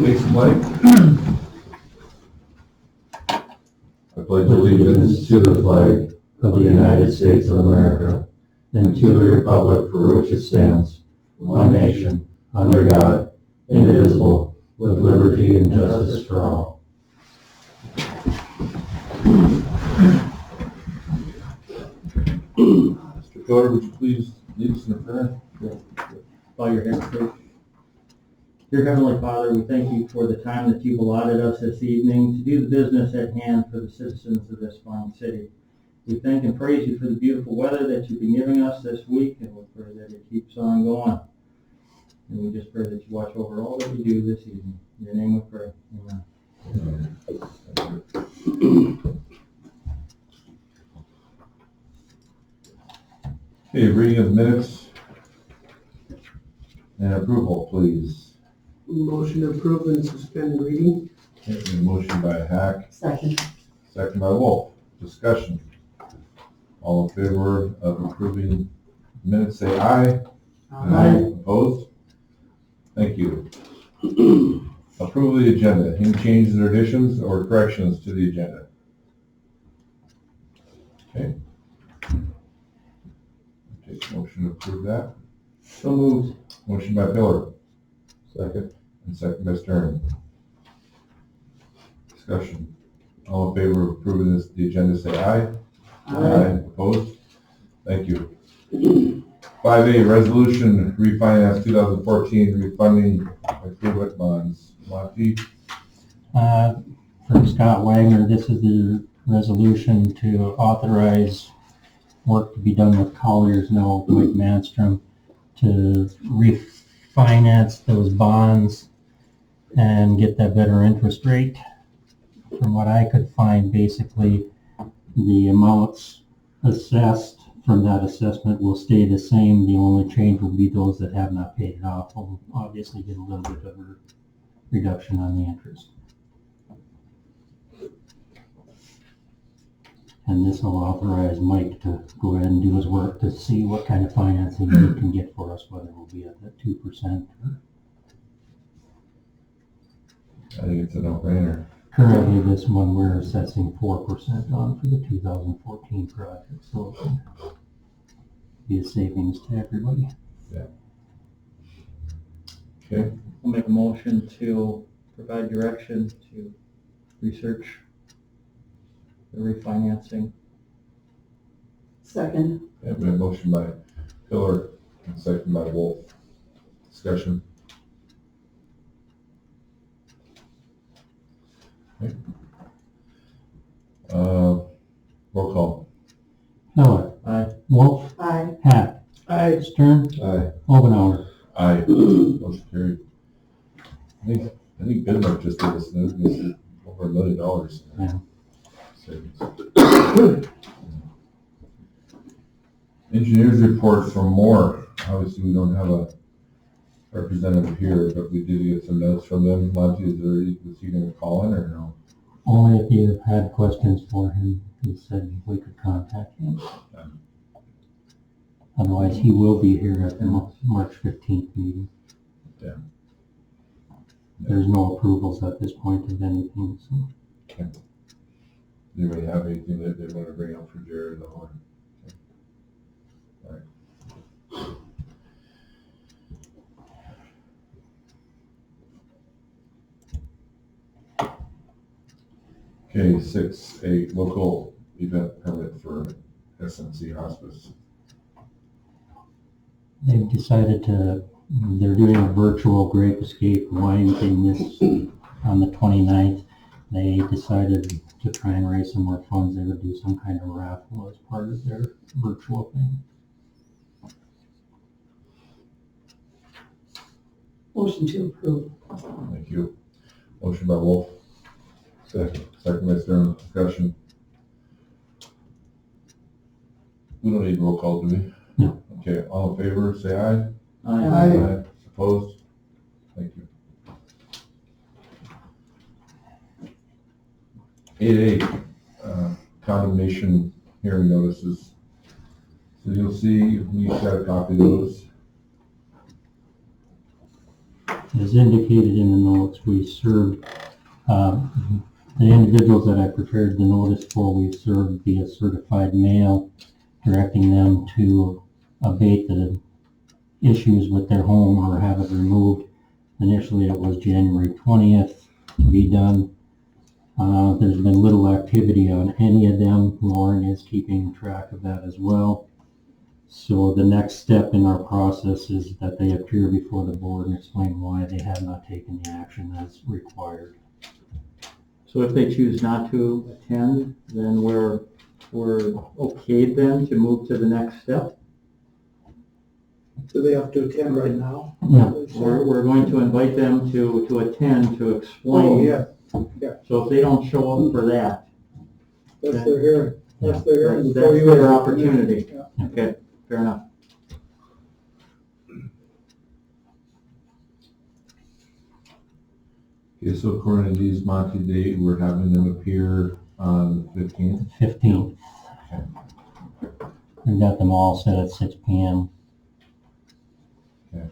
Please flag. I pledge allegiance to the flag of the United States of America and to the republic for which it stands, one nation, under God, indivisible, with liberty and justice for all. Mr. Coder, would you please lead us in a prayer? Bow your heads, please. Dear Heavenly Father, we thank you for the time that you've allotted us this evening to do the business at hand for the citizens of this fine city. We thank and praise you for the beautiful weather that you've been giving us this week, and we pray that it keeps on going. And we just pray that you watch over all that we do this evening. In your name we pray. Amen. Okay, reading of minutes and approval, please. Motion to approve and suspend reading. Okay, a motion by Hack, Second. second by Wolf. Discussion. All in favor of approving minutes, say aye. Aye. Opposed? Thank you. Approval of the agenda. Any changes or additions or corrections to the agenda? Okay. Take motion to approve that. So moved. Motion by Pillar. Second. And second by Stern. Discussion. All in favor of approving the agenda, say aye. Aye. Opposed? Thank you. 5A, resolution refinance 2014 refunding equivalent bonds. Monty? From Scott Wagner, this is the resolution to authorize work to be done with Colliers, now Mike Manstrom, to refinance those bonds and get that better interest rate. From what I could find, basically, the amounts assessed from that assessment will stay the same. The only change will be those that have not paid it off will obviously get a little bit of a reduction on the interest. And this will authorize Mike to go ahead and do his work to see what kind of financing he can get for us, whether it will be at that 2%. I think it's a no-brainer. Currently, this one we're assessing 4% on for the 2014 project, so it will be a savings to everybody. Okay. We'll make a motion to provide direction to research the refinancing. Second. Okay, we have a motion by Pillar and second by Wolf. Discussion. Okay. Roll call. Miller, Aye. Wolf, Aye. Hack, Aye. Stern, Aye. Obenauer. Aye. Motion carried. I think Bismarck just did this, over $1 million. Yeah. Savings. Engineers report from Moore. Obviously, we don't have a representative here, but we did get some notes from them. Monty, was he going to call in or no? Only if you had questions for him, he said we could contact him. Otherwise, he will be here at the March 15th meeting. Yeah. There's no approvals at this point of anything, so. Okay. Does anybody have anything that they want to bring up for Jared? All right. Okay, 6A, local event permit for SNC Hospice. They've decided they're doing a virtual Grape Escape wine thing on the 29th. They decided to try and raise some more funds. They would do some kind of raffle as part of their virtual thing. Motion to approve. Thank you. Motion by Wolf. Second by Stern. Discussion. We don't need roll call, do we? No. Okay, all in favor, say aye. Aye. Opposed? Thank you. 8A, condemnation hearing notices. So you'll see, we got a copy of those. As indicated in the notes, we served, the individuals that I prepared the notice for, we served via certified mail, directing them to abate the issues with their home or have it removed. Initially, it was January 20th to be done. There's been little activity on any of them. Lauren is keeping track of that as well. So the next step in our process is that they appear before the board and explain why they have not taken the action as required. So if they choose not to attend, then we're okay then to move to the next step? Do they have to attend right now? Yeah. We're going to invite them to attend, to explain. Oh, yeah, So if they don't show up for that, that's their hearing. That's their hearing. that's their opportunity. Yeah. Okay, fair enough. Okay, so according to these Monty date, we're having them appear on the 15th. 15th. Okay. We've got them all set at 6 p.m. Okay.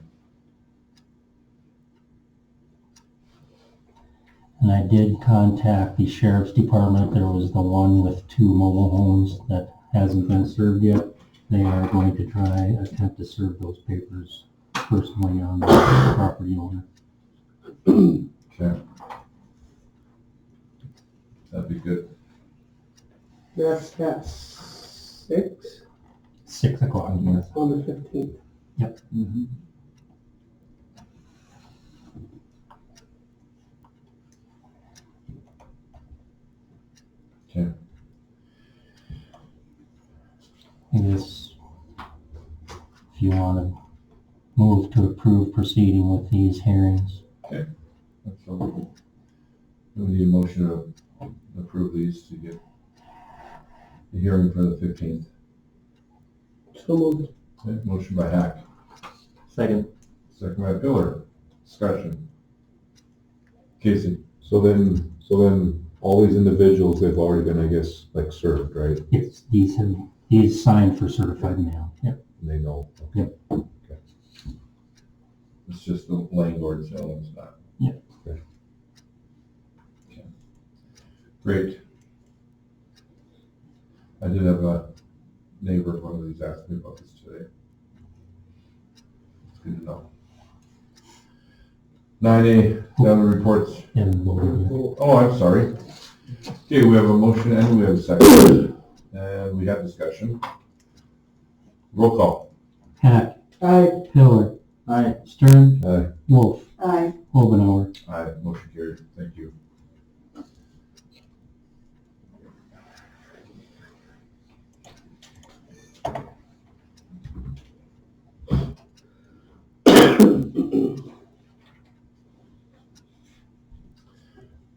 And I did contact the sheriff's department. There was the one with 2 mobile homes that hasn't been served yet. They are going to attempt to serve those papers personally on the property owner. Okay. That'd be good. That's at 6 6 o'clock, yes. on the 15th. Mm-hmm. Okay. I guess if you want to move to approve proceeding with these hearings. Absolutely. We need a motion to approve these to get the hearing for the 15th. So moved. Okay, motion by Hack, Second. second by Pillar. Discussion. Casey. So then all these individuals, they've already been, I guess, like served, right? It's these signed for certified mail. Yep. And they know. It's just the landlord selling stuff. Yeah. Okay. Okay. Great. I did have a neighbor, one of these asked me about this today. It's good to know. 9A, down the reports. And voted, yeah. Oh, I'm sorry. Okay, we have a motion and we have a second. And we have discussion. Roll call. Hack, Aye. Pillar, Aye. Stern, Aye. Wolf, Aye. Obenauer. Aye, motion carried. Thank you.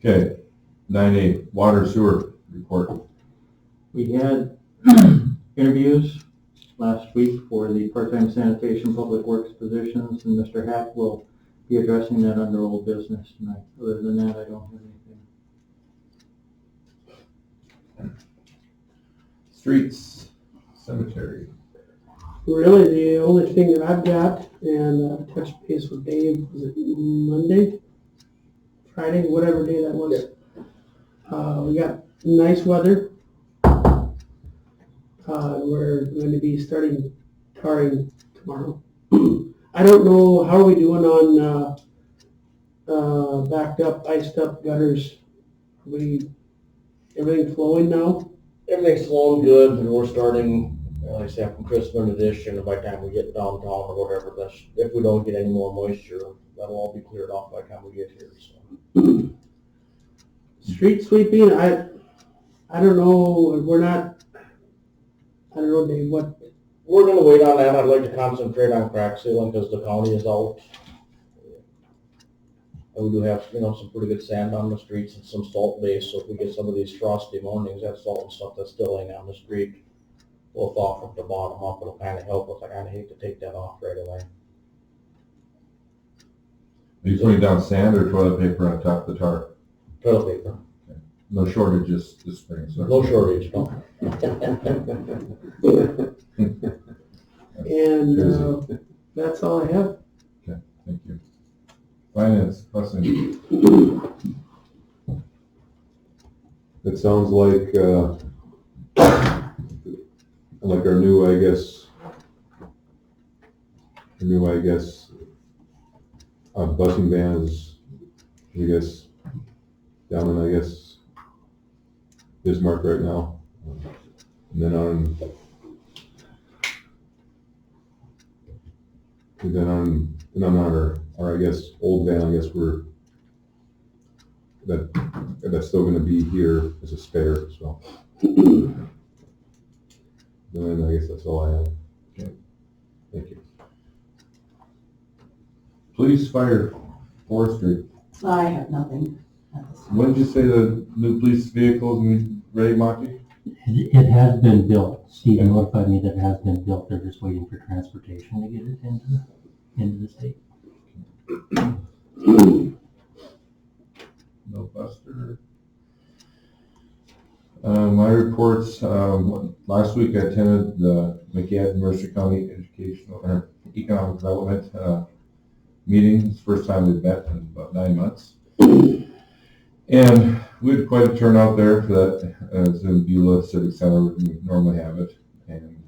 Okay, 9A, water sewer report. We had interviews last week for the part-time sanitation public works positions, and Mr. Hack will be addressing that under old business tonight. Other than that, I don't have anything. Streets, cemetery. Really, the only thing that I've got, and I touched base with Dave, was it Monday? Friday, whatever day that was. We got nice weather. We're going to be starting tarring tomorrow. I don't know, how are we doing on backed up, iced up gutters? Are everything flowing now? Everything's flowing good, and we're starting, like I said, from Christmas edition, and by the time we get downtown or whatever, if we don't get any more moisture, that'll all be cleared off by the time we get here, so. Street sweeping, I don't know, I don't know, Dave, what, We're gonna wait on that. I'd like to concentrate on crack sealing because the county is out. And we do have, some pretty good sand on the streets and some salt base, so if we get some of these frosty mornings, that salt and stuff that's still laying on the street will thaw from the bottom up. It'll kind of help us. I kind of hate to take that off right away. Are you putting down sand or toilet paper on top of the tar? Toilet paper. No shortages this spring, so. No shortage, no. and that's all I have. Thank you. finance question. It sounds like our new, busing van is, down in, Bismarck right now. And then on our old van, that's still gonna be here as a spare, so. Then I guess that's all I have. Okay. Thank you. Police, fire, forestry. I have nothing at this time. When did you say the new police vehicles and ready, Monty? It has been built. Steve notified me that it has been built. They're just waiting for transportation to get it into the state. No Buster. My reports, last week I attended the McGinn Mercer County Educational Economic Development meeting. It's the first time we've met in about 9 months. And we had quite a turnout there for that. It's in Beulah Civic Center, we normally have it. And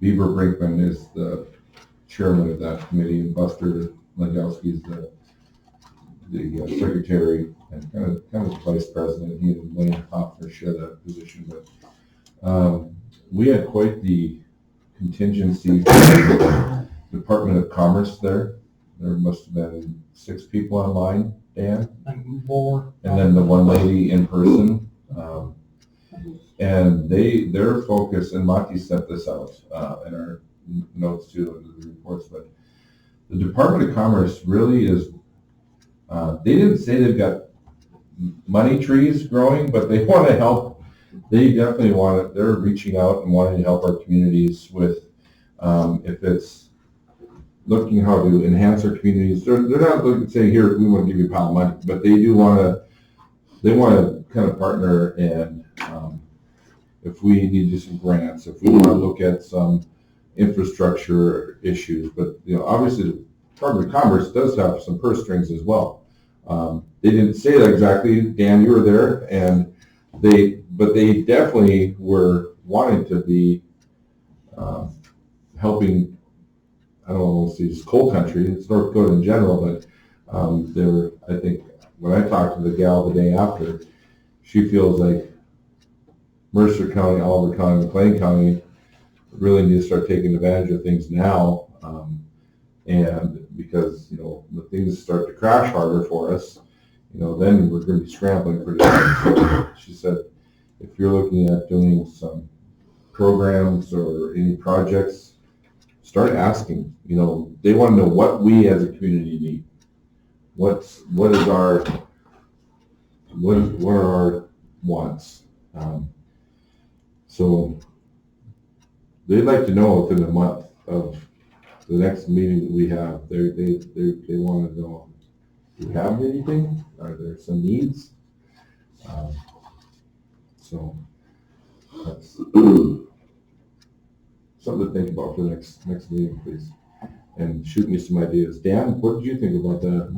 Beaver Brinkman is the chairman of that committee, and Buster Legowski is the secretary and kind of vice president. He and Wayne Hoffner share that position, but we had quite the contingency from the Department of Commerce there. There must have been 6 people online, Dan, More. and then the one lady in person. And their focus, and Monty sent this out in our notes too, in the reports, but the Department of Commerce really is, they didn't say they've got money trees growing, but they want to help. They definitely want it. They're reaching out and wanting to help our communities with, if it's looking how to enhance our communities. They're not looking to say, here, we want to give you a pile of money, but they do want to kind of partner, and if we need to do some grants, if we want to look at some infrastructure issues, but obviously the Department of Commerce does have some purse strings as well. They didn't say that exactly. Dan, you were there, but they definitely were wanting to be helping. I don't want to say just coal country. It's North Dakota in general, but I think when I talked to the gal the day after, she feels like Mercer County, Oliver County, McLean County really need to start taking advantage of things now. And because, when things start to crash harder for us, then we're going to be scrambling pretty hard. So she said, if you're looking at doing some programs or any projects, start asking. They want to know what we as a community need. What are our wants? So they'd like to know within a month of the next meeting that we have. They want to know, do we have anything? Are there some needs? So that's something to think about for the next meeting, please. And shoot me some ideas. Dan, what did you think about that?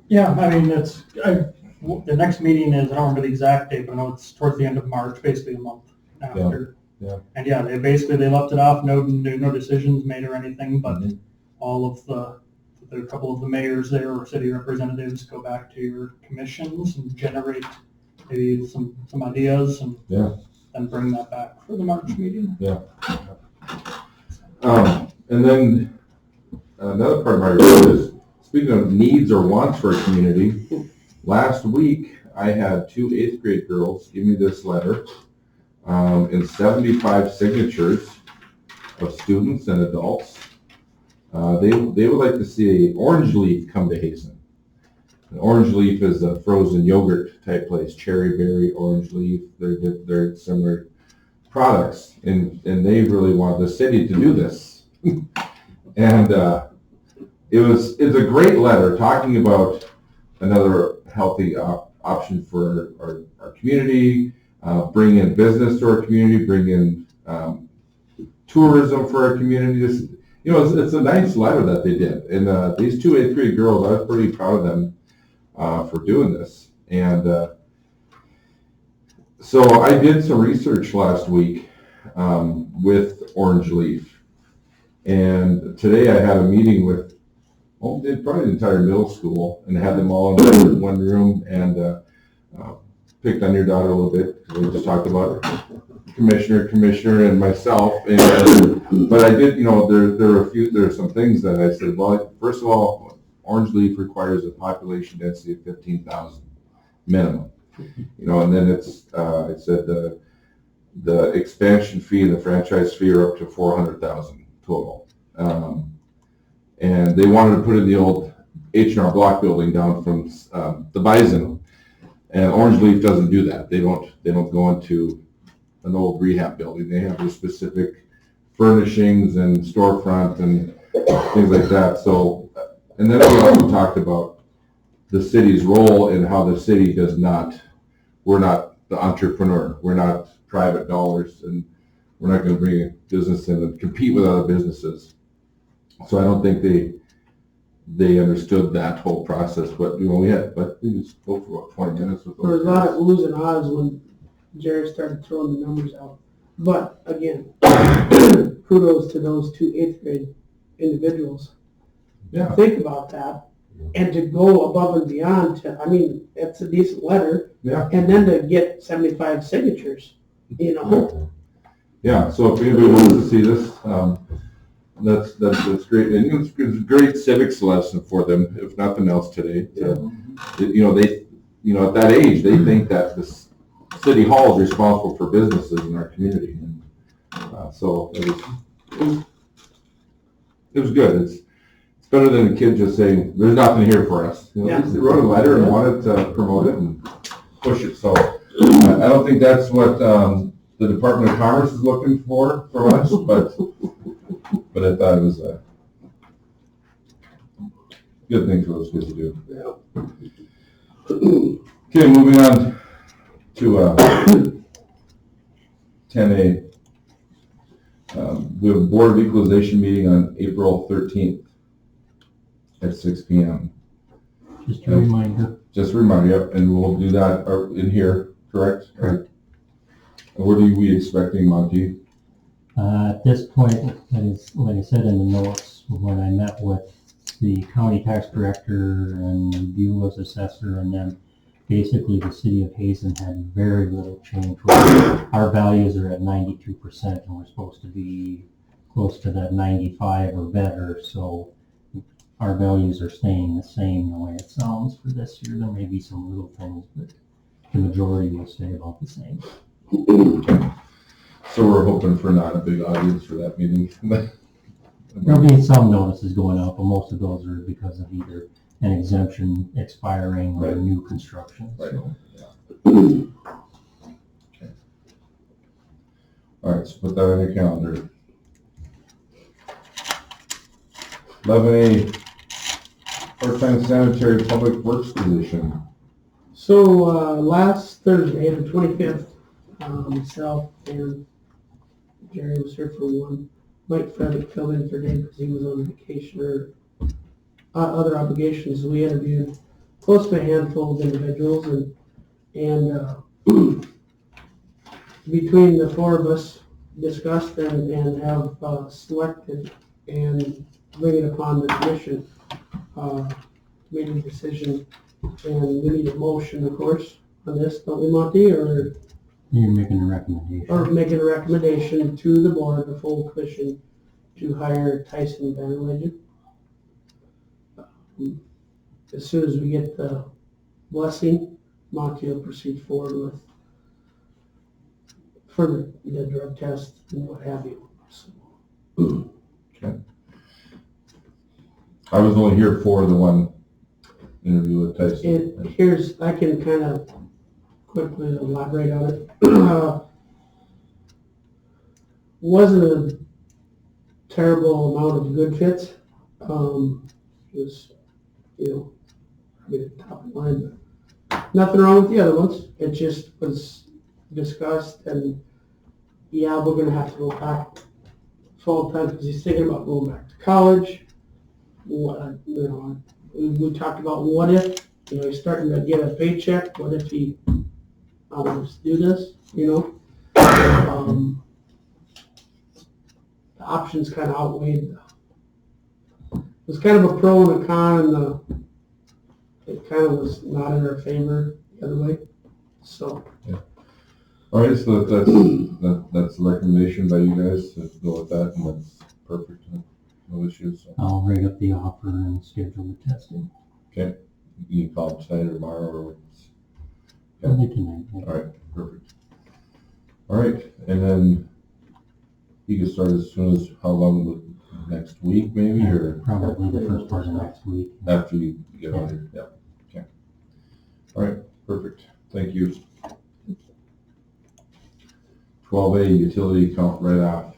Yeah, I mean, the next meeting is, I don't remember the exact date, but I know it's towards the end of March, basically a month after. Yeah. And yeah, they left it off, no decisions made or anything, but all of a couple of the mayors there or city representatives go back to your commissions and generate maybe some ideas and then bring that back for the March meeting. Yeah. And then another part of my report is, speaking of needs or wants for a community, last week I had 2 8th grade girls give me this letter and 75 signatures of students and adults. They would like to see an Orange Leaf come to Hazen. An Orange Leaf is a frozen yogurt type place, cherry berry, Orange Leaf. They're similar products, and they really want the city to do this. And it's a great letter talking about another healthy option for our community, bring in business to our community, bring in tourism for our community. you know, it's a nice letter that they did. And these two 8th grade girls, I was pretty proud of them for doing this. And so I did some research last week with Orange Leaf. And today I had a meeting with, probably the entire middle school, and had them all in one room, and picked on your daughter a little bit, because we just talked about commissioner, and myself. But I did, you know, there are some things that I said, well, first of all, Orange Leaf requires a population density of 15,000 minimum. You know, and then I said the expansion fee and the franchise fee are up to 400,000 total. And they wanted to put in the old H&R Block building down from the Bison, and Orange Leaf doesn't do that. They don't go into an old rehab building. They have their specific furnishings and storefront and things like that. So, and then we also talked about the city's role and how the city we're not the entrepreneur. We're not private dollars, and we're not going to bring a business in and compete with other businesses. So I don't think they understood that whole process. But you know, we spoke for about 20 minutes with those. There was a lot of oohs and ahs when Jerry started throwing the numbers out. But again, kudos to those two 8th grade individuals. Yeah. Think about that, and to go above and beyond it's a decent letter. Yeah. And then to get 75 signatures, you know. Yeah. So if anybody wants to see this, that's great, and it's a great civics lesson for them, if nothing else today. At that age, they think that the city hall is responsible for businesses in our community, and so it was good. It's better than a kid just saying, "There's nothing here for us." You know, Yeah. They wrote a letter and wanted to promote it and push it. So I don't think that's what the Department of Commerce is looking for us, but I thought it was a good thing for those kids to do. Yeah. Okay, moving on to 10A. We have a Board of Equalization meeting on April 13th at 6 p.m. Just a reminder. Just a reminder, yep, and we'll do that in here, correct? Correct. What are we expecting, Monty? At this point, like I said in the notes, when I met with the county tax director and you as assessor, and then basically the city of Hazen had very little change. Our values are at 92%, and we're supposed to be close to that 95 or better. So our values are staying the same the way it sounds for this year. There may be some little things, but the majority will stay about the same. So we're hoping for not a big audience for that meeting. There'll be some notices going out, but most of those are because of either an exemption expiring or Right. new construction. Right. So. Okay. All right, so put that on your calendar. 11A, part-time sanitary public works position. So last Thursday, the 25th, myself and Jerry was here for one. Mike Frederick filled in for Dave because he was on vacation or other obligations. We interviewed close to a handful of individuals, and between the four of us discussed and have selected and bring it upon the commission, made a decision, and we need a motion, of course, on this, don't we, Monty? You're making a recommendation. Or making a recommendation to the board, the full commission, to hire Tyson Van Legend. As soon as we get the blessing, Monty will proceed forward with further the drug test and what have you. So, Okay. I was only here for the one interview with Tyson. and here's, I can kind of quickly elaborate on it. Wasn't a terrible amount of good fits. It was, I mean, top of line. Nothing wrong with the other ones. It just was discussed, and yeah, we're gonna have to go back full time because he's thinking about going back to college, we talked about what if, he's starting to get a paycheck, what if he wants to do this, The options kind of outweighed. It was kind of a pro and a con, and it kind of was not in our favor the other way, so. All right, so that's the recommendation by you guys to go with that, and that's perfect, no issues. So. I'll write up the offer and schedule the testing. Okay, you can call them tonight or tomorrow, or Probably tonight. all right, perfect. All right, and then you can start as soon as, how long, next week maybe, or Probably the first part of next week. after you get on here? Yeah, okay. All right, perfect, thank you. 12A, utility account write-off.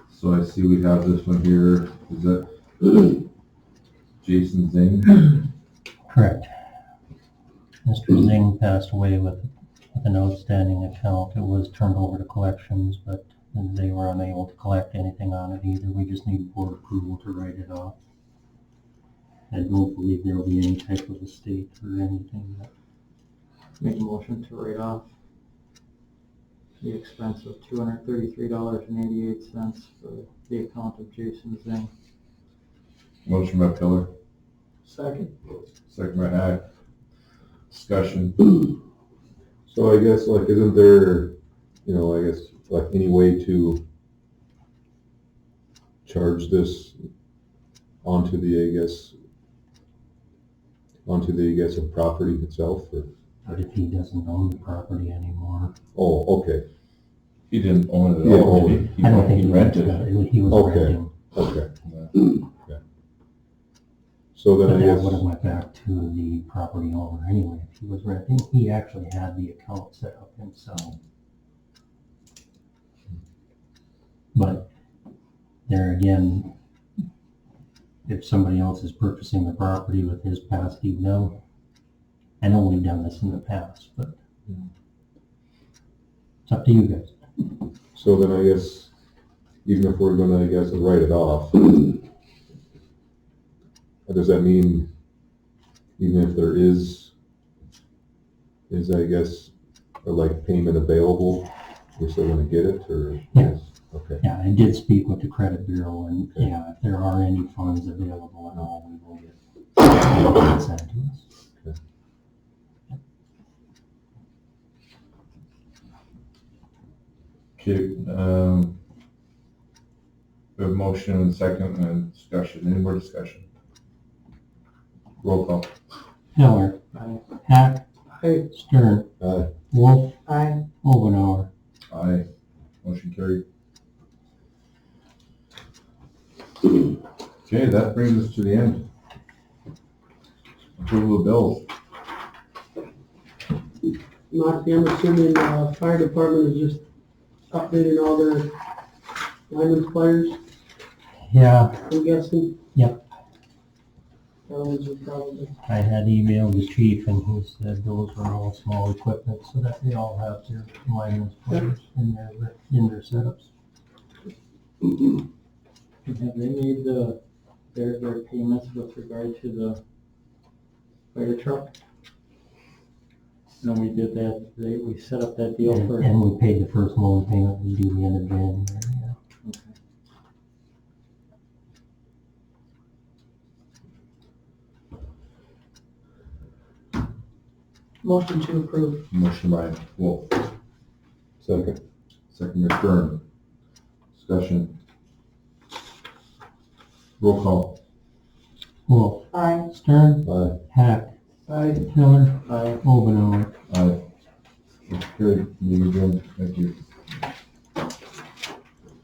So I see we have this one here, is that Jason Zing? Correct. Mr. Zing passed away with an outstanding account. It was turned over to collections, but they were unable to collect anything on it either. We just need board approval to write it off. I don't believe there will be any type of estate or anything. Make a motion to write off the expense of $233.88 for the account of Jason Zing. Motion by Pillar, Second. second by Hack. Discussion. So I guess, like, isn't there, I guess, like, any way to charge this onto the of property itself, or? But if he doesn't own the property anymore, Oh, okay, He didn't own it Yeah, at all, own did it. he? I don't think He rented it. He was Okay. renting. okay. Yeah. So then But I that guess, would have went back to the property owner anyway. If he was renting, he actually had the account set up himself. But there again, if somebody else is purchasing the property with his past due note, I know we've done this in the past, but it's up to you guys. so then I guess, even if we're gonna, write it off, does that mean, even if there is I guess, like, payment available, we're still gonna get it, or? Yeah. Okay. Yeah, I did speak with the credit bureau, and yeah, if there are any funds available at all, we will get sent to us. Okay, we have a motion and second and discussion. Any more discussion? Roll call. Miller. Aye. Hack. Aye. Stern. Aye. Wolf. Aye. Obenauer. Aye. Motion carried. Okay, that brings us to the end. Approval of bills. Monty, I'm assuming the fire department is just updating all their lineman's flyers, Yeah, I'm guessing? Yep. Those are probably, I had emailed the chief, and he said those were all small equipment, so that they all have their lineman's players in their setups. Have they made their payments with regard to the fire truck? No, we did that, we set up that deal for. And we paid the first loan payment, we do the end of January, yeah. Okay. Motion to approve. Motion by Wolf, Second. second by Stern. Discussion. Roll call. Wolf. Aye. Stern. Aye. Hack. I, Miller. Aye. Obenauer. Aye. Motion carried. Meeting adjourned. Thank you.